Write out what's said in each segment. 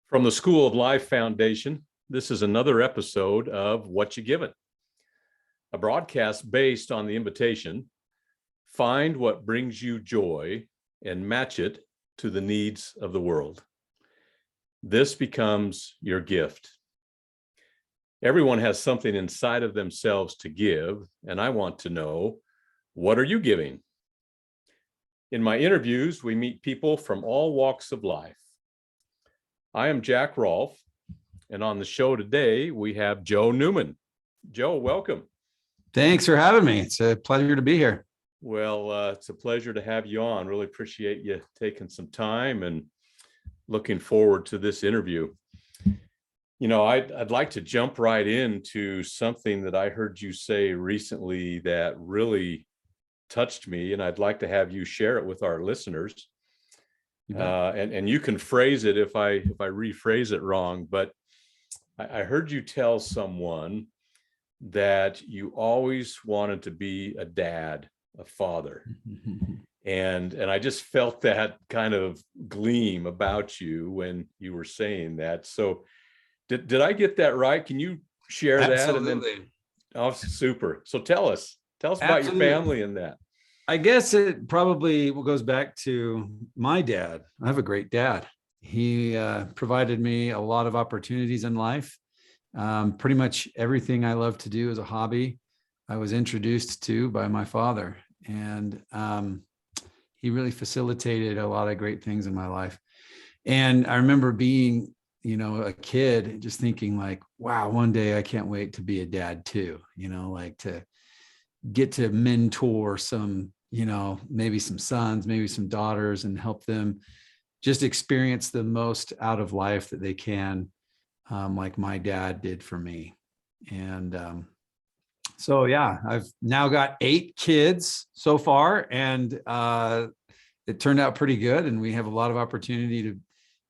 From the School of Life Foundation, this is another episode of What You Given, a broadcast based on the invitation, find what brings you joy and match it to the needs of the world. This becomes your gift. Everyone has something inside of themselves to give, and I want to know, what are you giving? In my interviews, we meet people from all walks of life. I am Jack Rolfe, and on the show today, we have Joe Newman. Joe, welcome. Thanks for having me. It's a pleasure to be here. Well, it's a pleasure to have you on. Really appreciate you taking some time and looking forward to this interview. You know, I'd like to jump right into something that I heard you say recently that really touched me, and I'd like to have you share it with our listeners. And you can phrase it if I rephrase it wrong, but I heard you tell someone that you always wanted to be a dad, a father. And I just felt that kind of gleam about you when you were saying that. So did I get that right? Can you share Absolutely. that? And then, oh, super. So tell us about Absolutely. your family and that. I guess it probably goes back to my dad. I have a great dad. He provided me a lot of opportunities in life. Pretty much everything I love to do as a hobby, I was introduced to by my father. And he really facilitated a lot of great things in my life. And I remember being, a kid, just thinking like, wow, one day I can't wait to be a dad too, like to get to mentor some, maybe some sons, maybe some daughters, and help them just experience the most out of life that they can, like my dad did for me. And so, yeah, I've now got 8 kids so far, and it turned out pretty good. And we have a lot of opportunity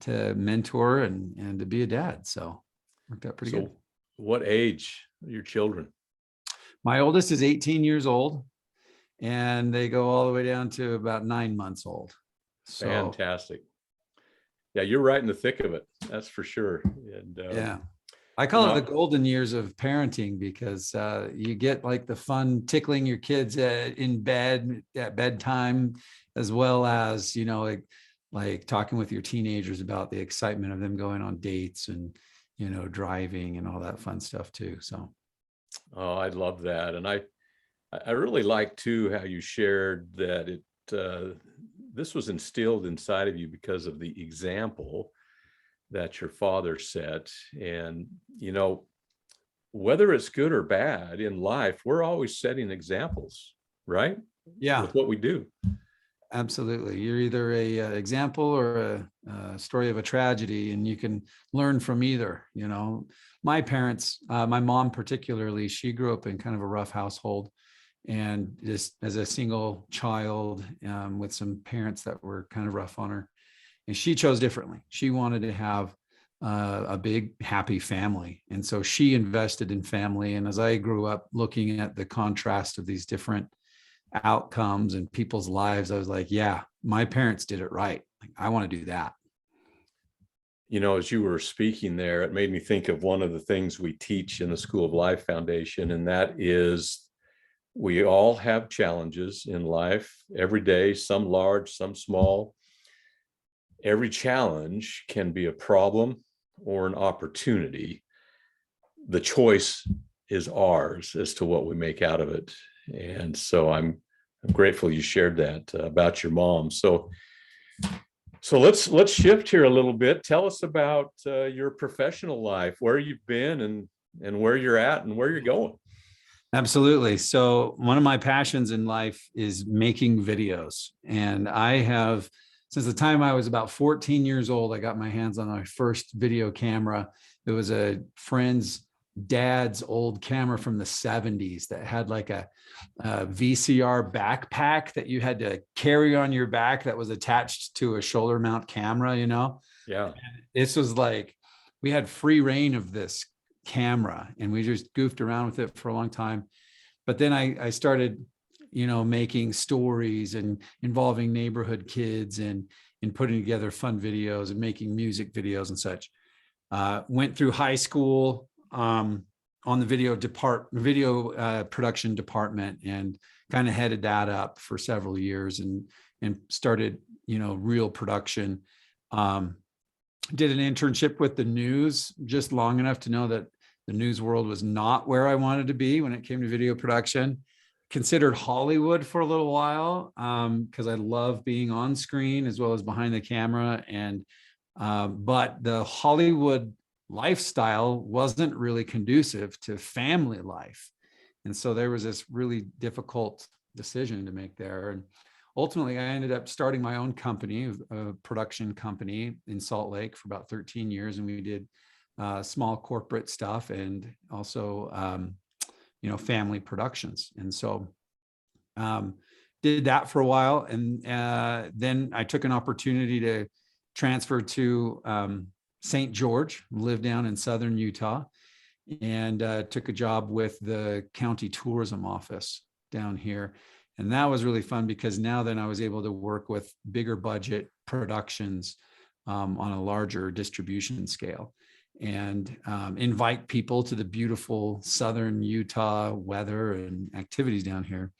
to mentor and to be a dad. So worked out pretty good. What age are your children? My oldest is 18 years old, and they go all the way down to about 9 months old. So, fantastic. Yeah, you're right in the thick of it. That's for sure. And yeah, I call it the golden years of parenting, because you get like the fun tickling your kids in bed at bedtime, as well as, like talking with your teenagers about the excitement of them going on dates and, driving and all that fun stuff too. So. Oh, I love that. And I really like too how you shared that this was instilled inside of you because of the example that your father set. And whether it's good or bad in life, we're always setting examples, right? Yeah, with what we do. Absolutely. You're either a example or a story of a tragedy, and you can learn from either. My parents, my mom particularly, she grew up in kind of a rough household, and just as a single child with some parents that were kind of rough on her. And she chose differently. She wanted to have a big, happy family. And so she invested in family. And as I grew up looking at the contrast of these different outcomes in people's lives, I was like, yeah, my parents did it right. Like, I want to do that. As you were speaking there, it made me think of one of the things we teach in the School of Life Foundation, and that is we all have challenges in life every day, some large, some small. Every challenge can be a problem or an opportunity. The choice is ours as to what we make out of it. And so I'm grateful you shared that about your mom. So let's shift here a little bit. Tell us about your professional life, where you've been and where you're at and where you're going. Absolutely. So one of my passions in life is making videos. And I have, since the time I was about 14 years old, I got my hands on my first video camera. It was a friend's dad's old camera from the 70s that had like a VCR backpack that you had to carry on your back that was attached to a shoulder mount camera, Yeah. This was like, we had free reign of this camera, and we just goofed around with it for a long time. But then I started, making stories and involving neighborhood kids and putting together fun videos and making music videos and such. Went through high school on the video production department, and kind of headed that up for several years, and started, real production. Did an internship with the news just long enough to know that the news world was not where I wanted to be when it came to video production. Considered Hollywood for a little while because I love being on screen as well as behind the camera. And but the Hollywood lifestyle wasn't really conducive to family life. And so there was this really difficult decision to make there. And ultimately, I ended up starting my own company, a production company in Salt Lake for about 13 years. And we did small corporate stuff and also, family productions. And so did that for a while. And then I took an opportunity to transfer to St. George, lived down in southern Utah, and took a job with the county tourism office down here. And that was really fun because now then I was able to work with bigger budget productions on a larger distribution scale, and invite people to the beautiful southern Utah weather and activities down here.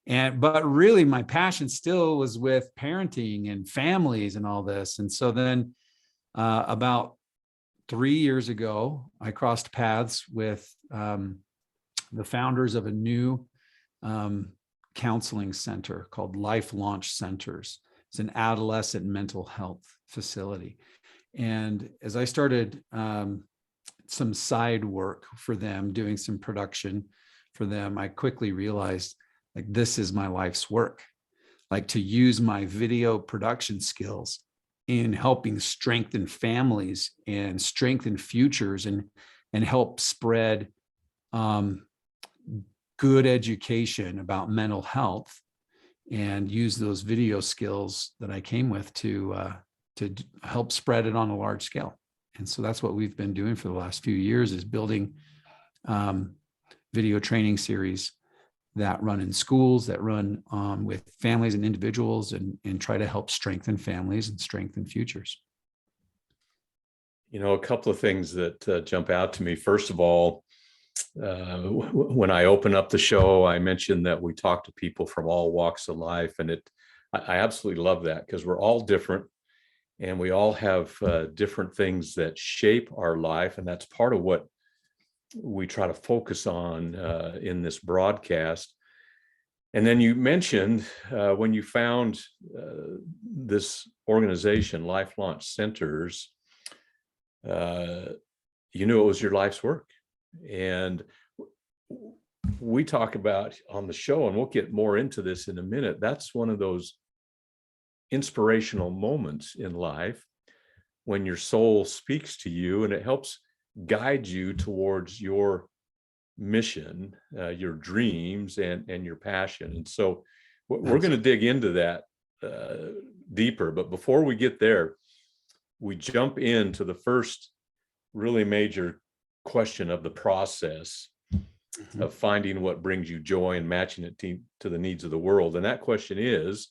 But really my passion still was with parenting and families and all this. And so then about 3 years ago, I crossed paths with the founders of a new counseling center called Life Launch Centers. It's an adolescent mental health facility. And as I started some side work for them, doing some production for them, I quickly realized, like, this is my life's work, like to use my video production skills in helping strengthen families and strengthen futures, and help spread good education about mental health, and use those video skills that I came with to help spread it on a large scale. And so that's what we've been doing for the last few years, is building video training series that run in schools, that run with families and individuals, and try to help strengthen families and strengthen futures. A couple of things that jump out to me. First of all, when I open up the show, I mentioned that we talk to people from all walks of life, and I absolutely love that, because we're all different and we all have different things that shape our life, and that's part of what we try to focus on in this broadcast. And then you mentioned when you found this organization, Life Launch Centers, you knew it was your life's work. And we talk about on the show, and we'll get more into this in a minute, that's one of those inspirational moments in life when your soul speaks to you and it helps guide you towards your mission, your dreams, and your passion. And so we're going to dig into that deeper. But before we get there, we jump into the first really major question of the process of finding what brings you joy and matching it to the needs of the world. And that question is,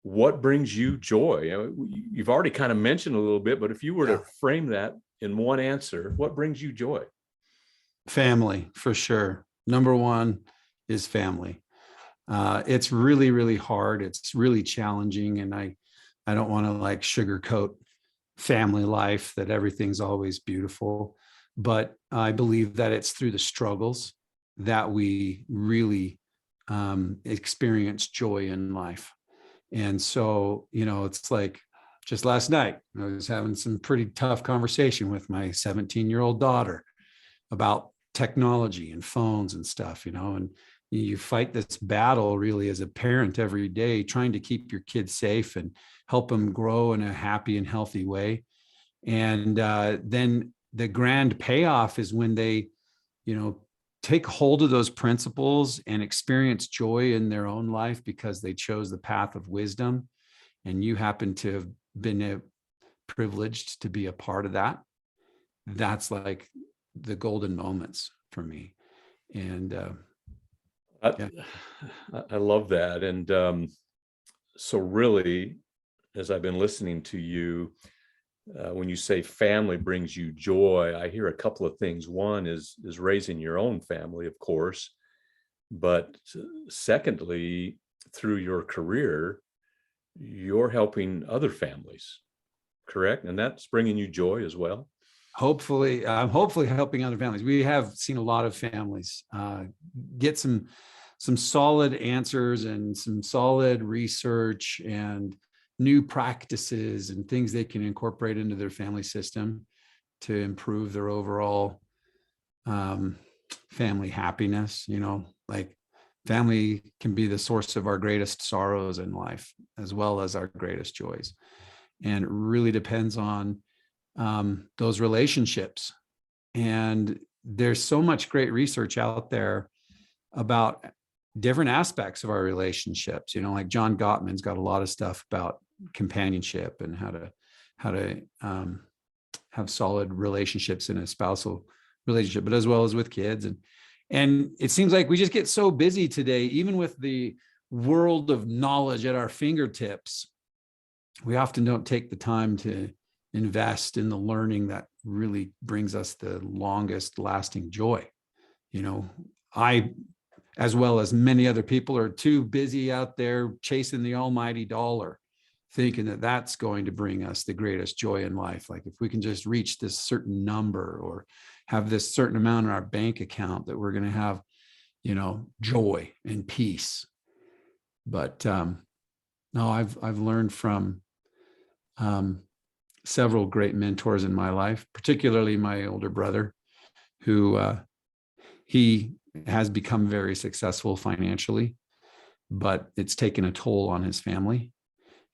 what brings you joy? You've already kind of mentioned a little bit, but if you were to frame that in one answer, what brings you joy? Family, for sure. Number one is family. It's really, really hard. It's really challenging. And I don't want to like sugarcoat family life, that everything's always beautiful. But I believe that it's through the struggles that we really experience joy in life. And so, it's like just last night, I was having some pretty tough conversation with my 17-year-old daughter about technology and phones and stuff, and you fight this battle really as a parent every day, trying to keep your kids safe and help them grow in a happy and healthy way. And then the grand payoff is when they, take hold of those principles and experience joy in their own life because they chose the path of wisdom. And you happen to have been privileged to be a part of that. That's like the golden moments for me. And I love that. And so really, as I've been listening to you, when you say family brings you joy, I hear a couple of things. One is raising your own family, of course, but secondly, through your career, you're helping other families, correct? And that's bringing you joy as well. Hopefully helping other families. We have seen a lot of families get some solid answers and some solid research and new practices and things they can incorporate into their family system to improve their overall family happiness. You know, like family can be the source of our greatest sorrows in life, as well as our greatest joys. And it really depends on those relationships. And there's so much great research out there about different aspects of our relationships. You know, like John Gottman's got a lot of stuff about companionship and how to have solid relationships in a spousal relationship, but as well as with kids. And it seems like we just get so busy today, even with the world of knowledge at our fingertips, we often don't take the time to invest in the learning that really brings us the longest lasting joy. You know, I, as well as many other people, are too busy out there chasing the almighty dollar, thinking that that's going to bring us the greatest joy in life. Like if we can just reach this certain number or have this certain amount in our bank account, that we're going to have, you know, joy and peace. But no, I've learned from several great mentors in my life, particularly my older brother, who he has become very successful financially, but it's taken a toll on his family.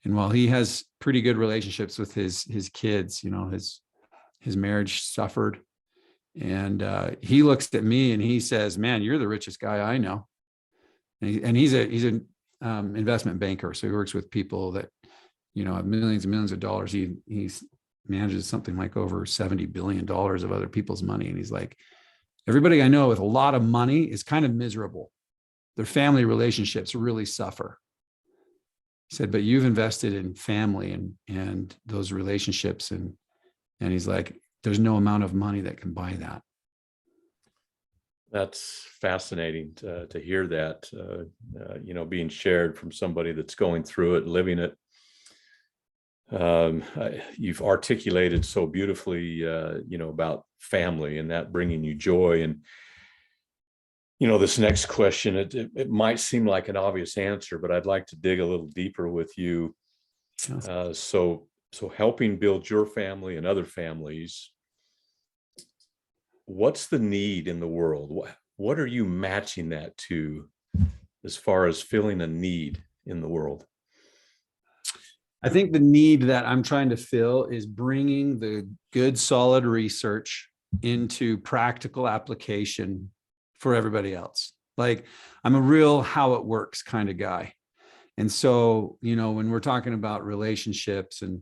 And while he has pretty good relationships with his kids, you know, his marriage suffered. And he looks at me and he says, "Man, you're the richest guy I know." And he's an investment banker, so he works with people that, you know, have millions and millions of dollars. He manages something like over $70 billion of other people's money. And he's like, everybody I know with a lot of money is kind of miserable. Their family relationships really suffer. He said, but you've invested in family and those relationships. And he's like, there's no amount of money that can buy that. That's fascinating to hear that, you know, being shared from somebody that's going through it, living it. You've articulated so beautifully, you know, about family and that bringing you joy. And, you know, this next question, it might seem like an obvious answer, but I'd like to dig a little deeper with you. So helping build your family and other families, what's the need in the world? What are you matching that to as far as filling a need in the world? I think the need that I'm trying to fill is bringing the good, solid research into practical application for everybody else. Like, I'm a real how it works kind of guy. And so, you know, when we're talking about relationships and,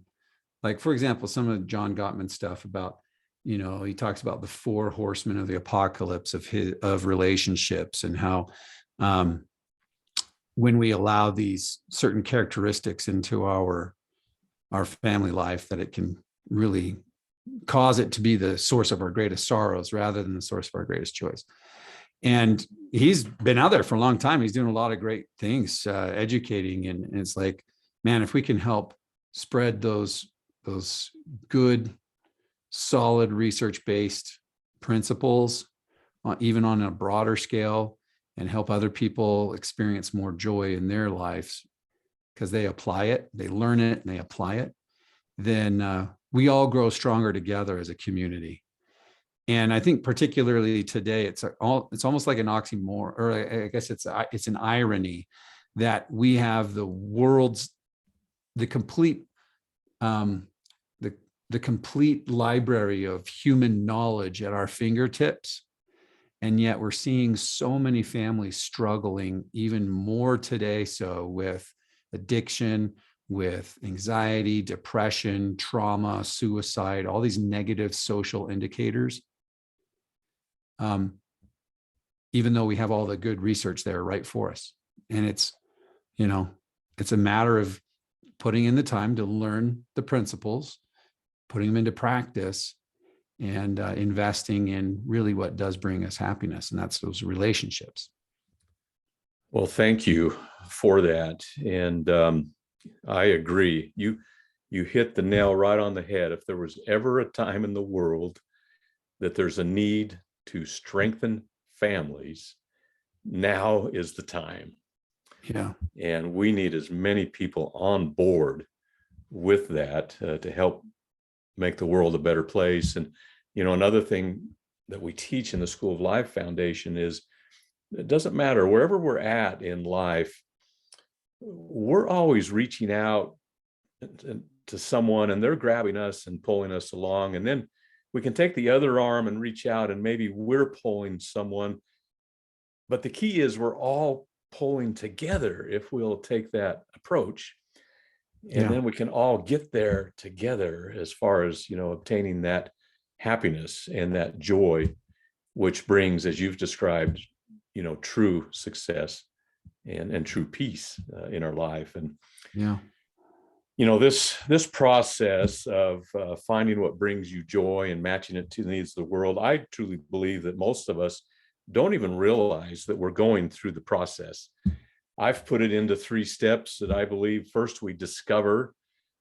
like, for example, some of John Gottman stuff about, you know, he talks about the 4 horsemen of the apocalypse of relationships, and how when we allow these certain characteristics into our family life, that it can really cause it to be the source of our greatest sorrows rather than the source of our greatest joys. And he's been out there for a long time. He's doing a lot of great things, educating. And it's like, man, if we can help spread those good, solid research-based principles, even on a broader scale, and help other people experience more joy in their lives because they apply it, they learn it, and they apply it, then we all grow stronger together as a community. And I think particularly today, it's almost like an oxymoron, or I guess it's an irony that we have the complete the complete library of human knowledge at our fingertips. And yet we're seeing so many families struggling even more today, so with addiction, with anxiety, depression, trauma, suicide, all these negative social indicators. Even though we have all the good research there right for us. And it's, you know, it's a matter of putting in the time to learn the principles, putting them into practice, and investing in really what does bring us happiness, and that's those relationships. Well, thank you for that. And I agree. You hit the nail right on the head. If there was ever a time in the world that there's a need to strengthen families, now is the time. Yeah. And we need as many people on board with that to help make the world a better place. And, another thing that we teach in the School of Life Foundation is it doesn't matter wherever we're at in life, we're always reaching out to someone and they're grabbing us and pulling us along. And then we can take the other arm and reach out and maybe we're pulling someone. But the key is we're all pulling together if we'll take that approach. And then we can all get there together as far as, obtaining that happiness and that joy, which brings, as you've described, true success and true peace in our life. And, this process of finding what brings you joy and matching it to the needs of the world, I truly believe that most of us don't even realize that we're going through the process. I've put it into 3 steps that I believe. First, we discover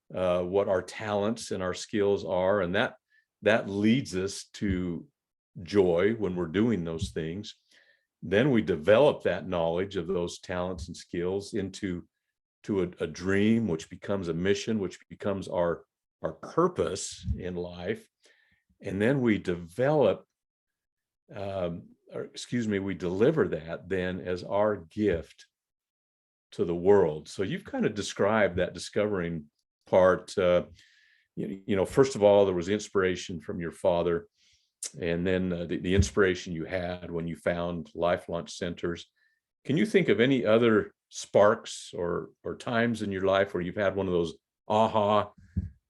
what our talents and our skills are, and that leads us to joy when we're doing those things. Then we develop that knowledge of those talents and skills into a dream, which becomes a mission, which becomes our purpose in life. And then we develop, we deliver that then as our gift to the world. So you've kind of described that discovering part. First of all, there was inspiration from your father, and then the inspiration you had when you found Life Launch Centers. Can you think of any other sparks or times in your life where you've had one of those aha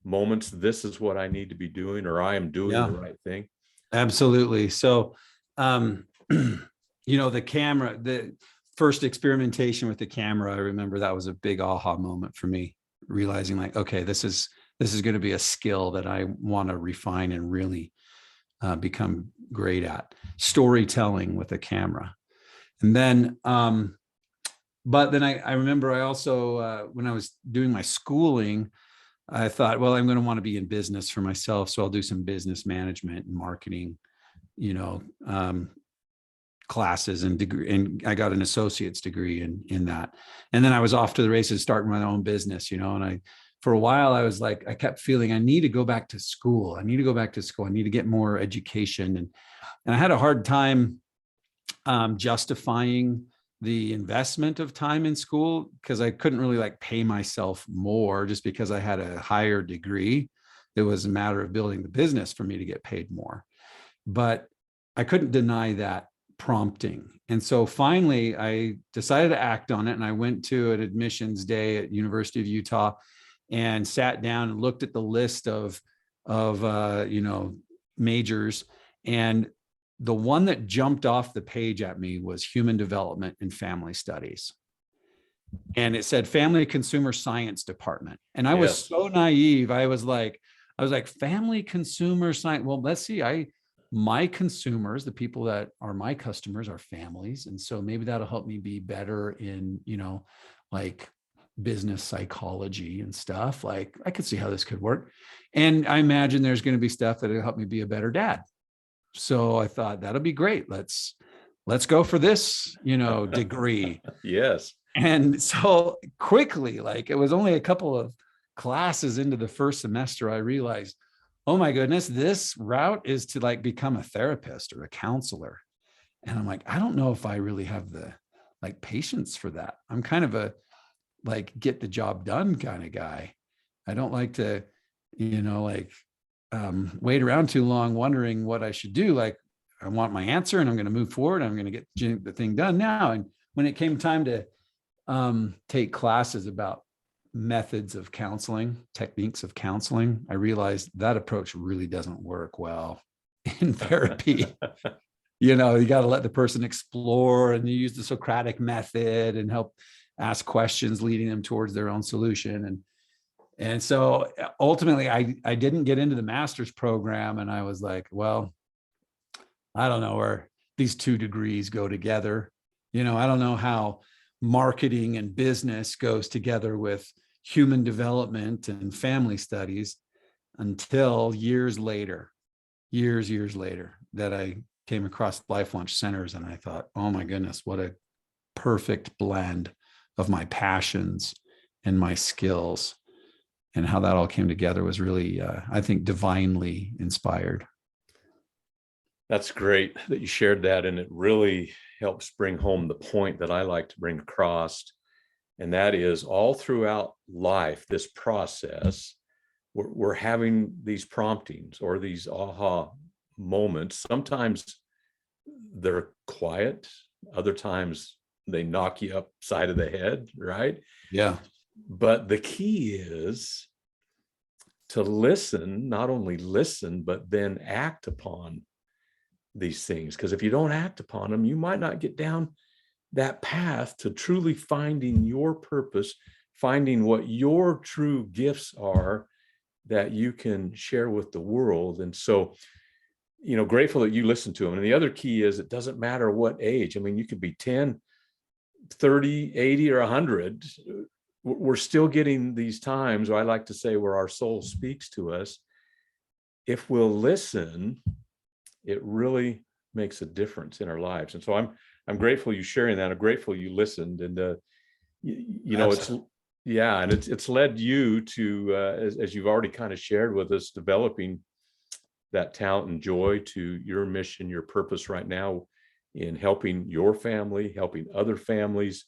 moments? This is what I need to be doing, or I am doing the right thing. Absolutely. So, the camera, the first experimentation with the camera, I remember that was a big aha moment for me, realizing like, okay, this is going to be a skill that I want to refine and really become great at. Storytelling with a camera. And then, but then I remember I also, when I was doing my schooling, I thought, well, I'm going to want to be in business for myself. So I'll do some business management and marketing, classes and degree. And I got an associate's degree in that. And then I was off to the races, starting my own business, and for a while I was like, I kept feeling I need to go back to school. I need to get more education. And I had a hard time justifying the investment of time in school, because I couldn't really pay myself more just because I had a higher degree. It was a matter of building the business for me to get paid more, but I couldn't deny that prompting. And so finally I decided to act on it. And I went to an admissions day at University of Utah and sat down and looked at the list of majors. And the one that jumped off the page at me was human development and family studies. And it said family consumer science department. And I was so naive. I was like, family consumer science. Well, let's see. My consumers, the people that are my customers, are families. And so maybe that'll help me be better in, business psychology and stuff. Like I could see how this could work. And I imagine there's going to be stuff that'll help me be a better dad. So I thought that'll be great. Let's go for this, degree. Yes. And so quickly, it was only a couple of classes into the first semester, I realized, oh my goodness, this route is to become a therapist or a counselor. And I'm like, I don't know if I really have the patience for that. I'm kind of a get the job done kind of guy. I don't like to, wait around too long wondering what I should do. I want my answer and I'm going to move forward. I'm going to get the thing done now. And when it came time to take classes about methods of counseling, techniques of counseling, I realized that approach really doesn't work well in therapy. You got to let the person explore, and you use the Socratic method and help ask questions leading them towards their own solution. And so ultimately I didn't get into the master's program, and I was like, well, I don't know where these two degrees go together. I don't know how marketing and business goes together with human development and family studies, until years later, that I came across Life Launch Centers, and I thought, oh my goodness, what a perfect blend of my passions and my skills, and how that all came together was really, I think, divinely inspired. That's great that you shared that. And it really helps bring home the point that I like to bring across. And that is, all throughout life, this process, we're having these promptings or these aha moments. Sometimes they're quiet, other times they knock you upside of the head, right? Yeah. But the key is to listen, not only listen, but then act upon these things. Because if you don't act upon them, you might not get down that path to truly finding your purpose, finding what your true gifts are that you can share with the world. And so, grateful that you listen to them. And the other key is, it doesn't matter what age. I mean, you could be 10, 30, 80, or 100. We're still getting these times, or I like to say, where our soul speaks to us. If we'll listen, it really makes a difference in our lives. And so I'm grateful you sharing that. I'm grateful you listened. And it's led you to, as you've already kind of shared with us, developing that talent and joy to your mission, your purpose right now in helping your family, helping other families.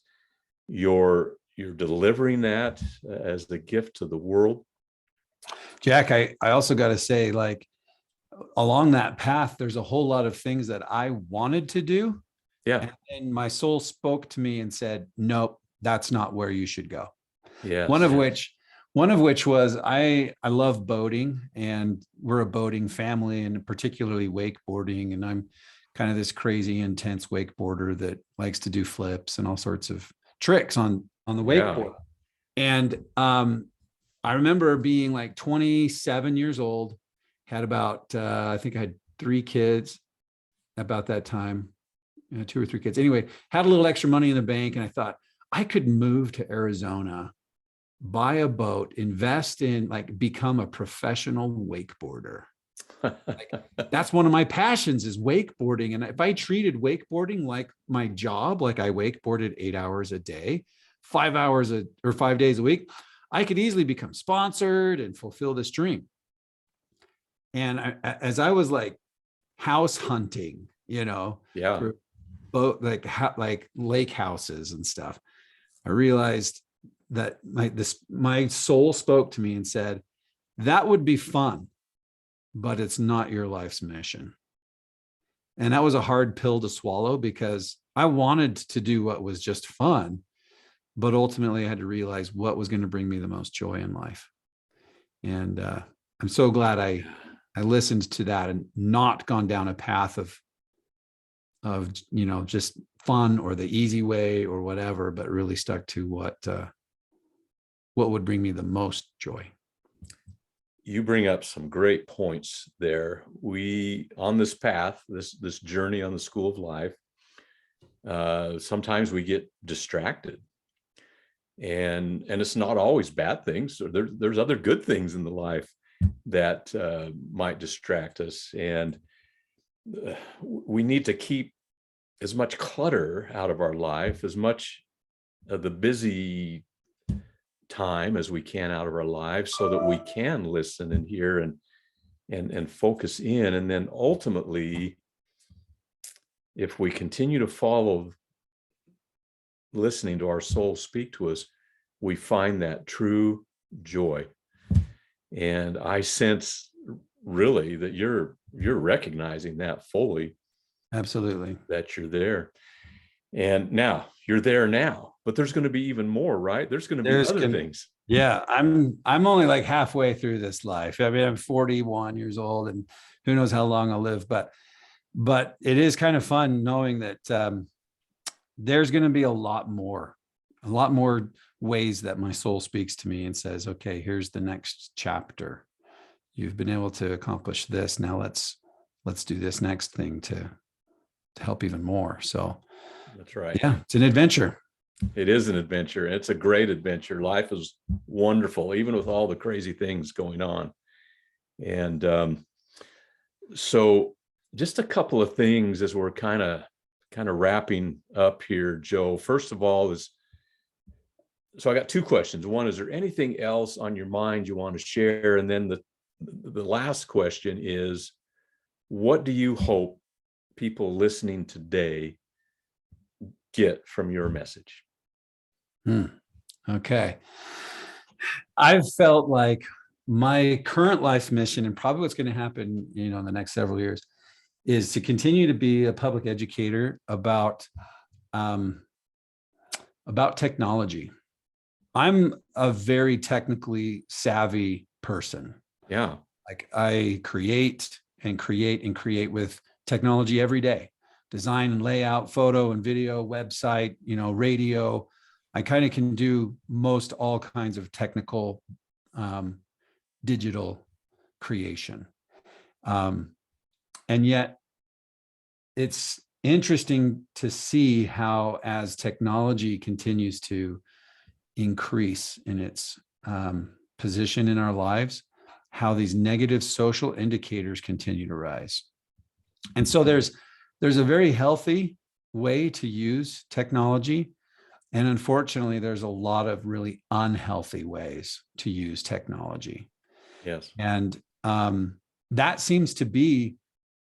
You're delivering that as the gift to the world. Jack, I also got to say, like, along that path, there's a whole lot of things that I wanted to do. Yeah. And my soul spoke to me and said, nope, that's not where you should go. Yeah. One of which was, I love boating, and we're a boating family, and particularly wakeboarding. And I'm kind of this crazy, intense wakeboarder that likes to do flips and all sorts of tricks on the wakeboard. Yeah. And I remember being like 27 years old, had about, I think I had 3 kids about that time, 2 or 3 kids. Anyway, had a little extra money in the bank, and I thought I could move to Arizona, buy a boat, invest in, like, become a professional wakeboarder. That's one of my passions, is wakeboarding. And if I treated wakeboarding like my job, like I wakeboarded 8 hours a day, 5 days a week, I could easily become sponsored and fulfill this dream. And as I was like house hunting, for boat, like lake houses and stuff, I realized that my soul spoke to me and said, that would be fun, but it's not your life's mission. And that was a hard pill to swallow, because I wanted to do what was just fun, but ultimately I had to realize what was going to bring me the most joy in life. And I'm so glad I listened to that and not gone down a path of just fun or the easy way or whatever, but really stuck to what would bring me the most joy. You bring up some great points there. We, on this path, this journey on the School of Life, sometimes we get distracted, and it's not always bad things. So there's other good things in the life that might distract us, and we need to keep as much clutter out of our life, as much of the busy time as we can out of our lives, so that we can listen and hear and focus in. And then ultimately, if we continue to follow listening to our soul speak to us, we find that true joy. And I sense really that you're recognizing that fully. Absolutely. That you're there. And now you're there now, but there's going to be even more, right? There's going to be other things. Yeah. I'm only like halfway through this life. I mean, I'm 41 years old, and who knows how long I'll live, but it is kind of fun knowing that there's going to be a lot more ways that my soul speaks to me and says, okay, here's the next chapter. You've been able to accomplish this. Now let's do this next thing to help even more. So That's right. yeah, it's an adventure. It is an adventure. It's a great adventure. Life is wonderful, even with all the crazy things going on. And so just a couple of things as we're kind of wrapping up here, Joe. First of all so I got two questions. One, is there anything else on your mind you want to share? And then the last question is, what do you hope people listening today get from your message? Okay. I've felt like my current life mission, and probably what's going to happen, in the next several years, is to continue to be a public educator about technology. I'm a very technically savvy person. Yeah. Like I create with technology every day. Design and layout, photo and video, website, radio. I kind of can do most all kinds of technical digital creation. And yet it's interesting to see how, as technology continues to increase in its position in our lives, how these negative social indicators continue to rise. And so there's a very healthy way to use technology. And unfortunately, there's a lot of really unhealthy ways to use technology. Yes. And that seems to be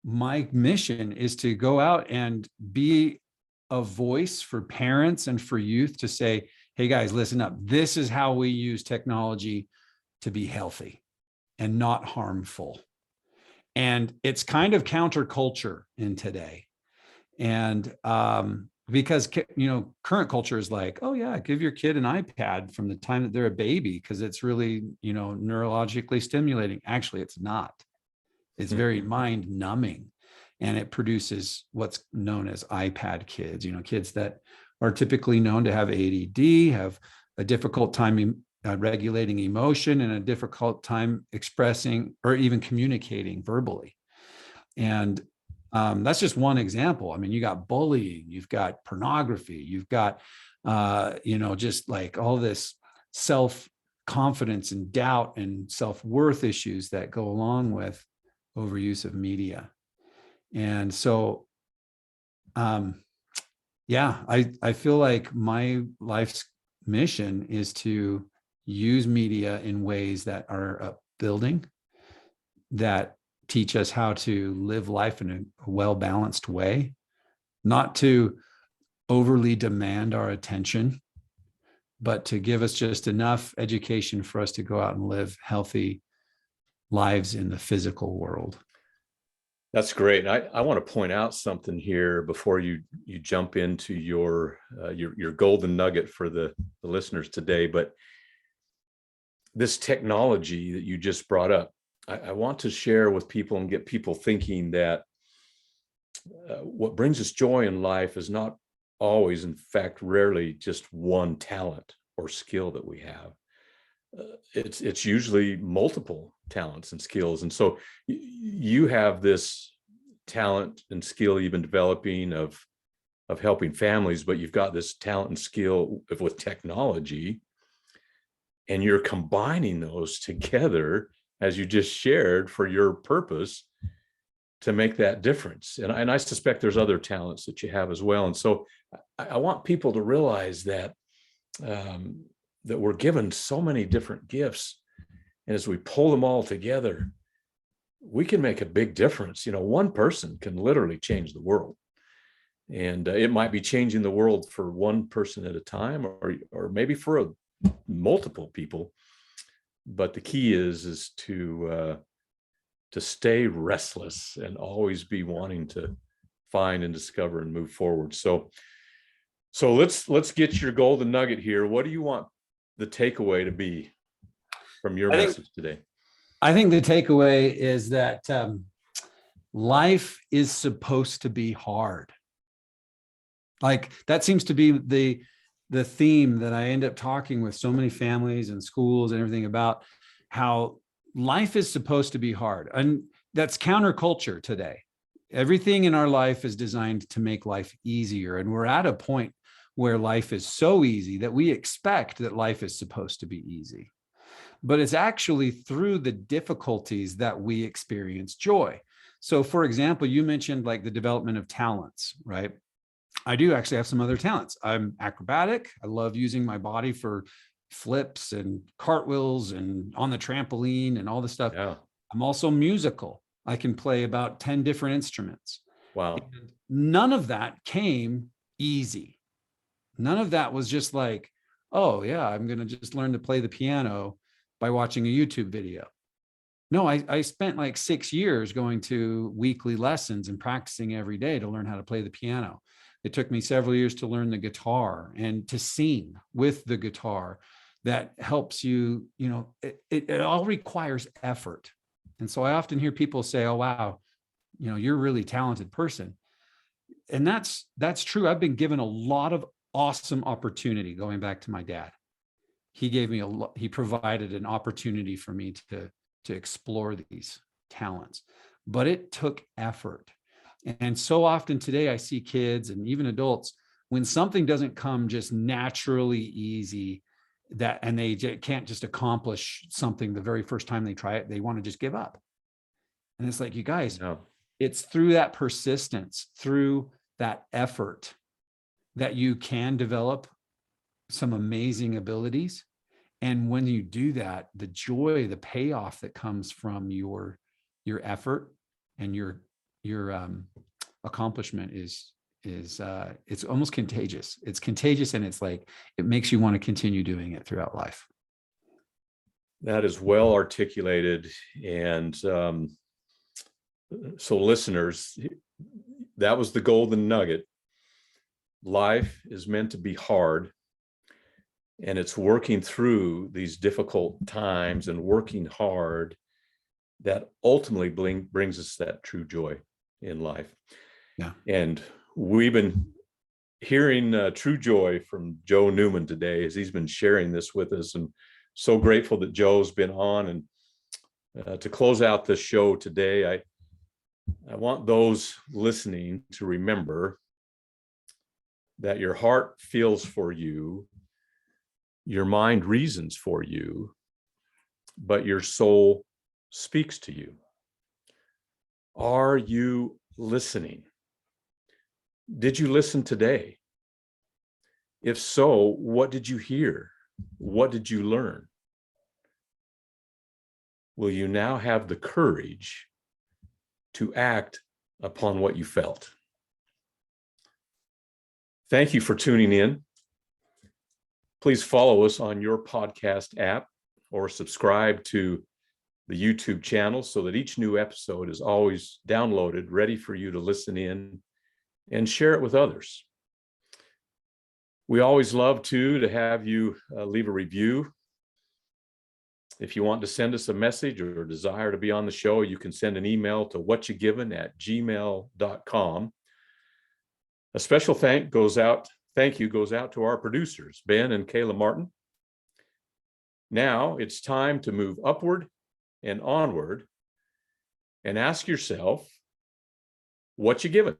my mission, is to go out and be a voice for parents and for youth to say, hey guys, listen up. This is how we use technology to be healthy and not harmful. And it's kind of counterculture in today. And because, current culture is like, oh yeah, give your kid an iPad from the time that they're a baby, because it's really, neurologically stimulating. Actually, it's not. It's very mind numbing. And it produces what's known as iPad kids, kids that are typically known to have ADD, have a difficult time regulating emotion, and a difficult time expressing or even communicating verbally. And that's just one example. I mean, you got bullying, you've got pornography, you've got, just like all this self-confidence and doubt and self-worth issues that go along with overuse of media. And so, I feel like my life's mission is to use media in ways that are upbuilding, that teach us how to live life in a well-balanced way, not to overly demand our attention, but to give us just enough education for us to go out and live healthy lives in the physical world. That's great. And I want to point out something here before you jump into your golden nugget for the listeners today. But this technology that you just brought up, I want to share with people and get people thinking that what brings us joy in life is not always, in fact, rarely just one talent or skill that we have. It's usually multiple talents and skills. And so you have this talent and skill you've been developing of helping families, but you've got this talent and skill with technology, and you're combining those together, as you just shared, for your purpose to make that difference. And I suspect there's other talents that you have as well. And so I want people to realize that that we're given so many different gifts. And as we pull them all together, we can make a big difference. One person can literally change the world. And it might be changing the world for one person at a time, or maybe for multiple people. But the key is to stay restless and always be wanting to find and discover and move forward. So let's get your golden nugget here. What do you want the takeaway to be from your message today? I think the takeaway is that life is supposed to be hard. Like that seems to be the theme that I end up talking with so many families and schools and everything about, how life is supposed to be hard. And that's counterculture today. Everything in our life is designed to make life easier. And we're at a point where life is so easy that we expect that life is supposed to be easy. But it's actually through the difficulties that we experience joy. So for example, you mentioned like the development of talents, right? I do actually have some other talents. I'm acrobatic. I love using my body for flips and cartwheels and on the trampoline and all this stuff. Yeah. I'm also musical. I can play about 10 different instruments. Wow. And none of that came easy. None of that was just like, oh yeah, I'm going to just learn to play the piano by watching a YouTube video. No, I spent like 6 years going to weekly lessons and practicing every day to learn how to play the piano. It took me several years to learn the guitar and to sing with the guitar. That helps you, you know, it all requires effort. And so I often hear people say, oh, wow, you know, you're a really talented person. And that's true. I've been given a lot of awesome opportunity going back to my dad. He gave me he provided an opportunity for me to explore these talents, but it took effort. And so often today I see kids and even adults, when something doesn't come just naturally easy, and they can't just accomplish something the very first time they try it, they want to just give up. And it's like, you guys, No. it's through that persistence, through that effort, that you can develop some amazing abilities. And when you do that, the joy, the payoff that comes from your effort and your accomplishment is it's almost contagious. It's contagious, and it's like, it makes you want to continue doing it throughout life. That is well articulated. And so listeners, that was the golden nugget. Life is meant to be hard, and it's working through these difficult times and working hard that ultimately brings us that true joy in life. Yeah. And we've been hearing true joy from Joe Newman today as he's been sharing this with us, and so grateful that Joe's been on. And to close out the show today, I want those listening to remember that your heart feels for you, your mind reasons for you, but your soul speaks to you. Are you listening? Did you listen today? If so, what did you hear? What did you learn? Will you now have the courage to act upon what you felt? Thank you for tuning in. Please follow us on your podcast app or subscribe to the YouTube channel so that each new episode is always downloaded, ready for you to listen in and share it with others. We always love to have you leave a review. If you want to send us a message or desire to be on the show, you can send an email to whatchagiven@gmail.com. A special thank you goes out to our producers, Ben and Kayla Martin. Now it's time to move upward and onward and ask yourself, what you given?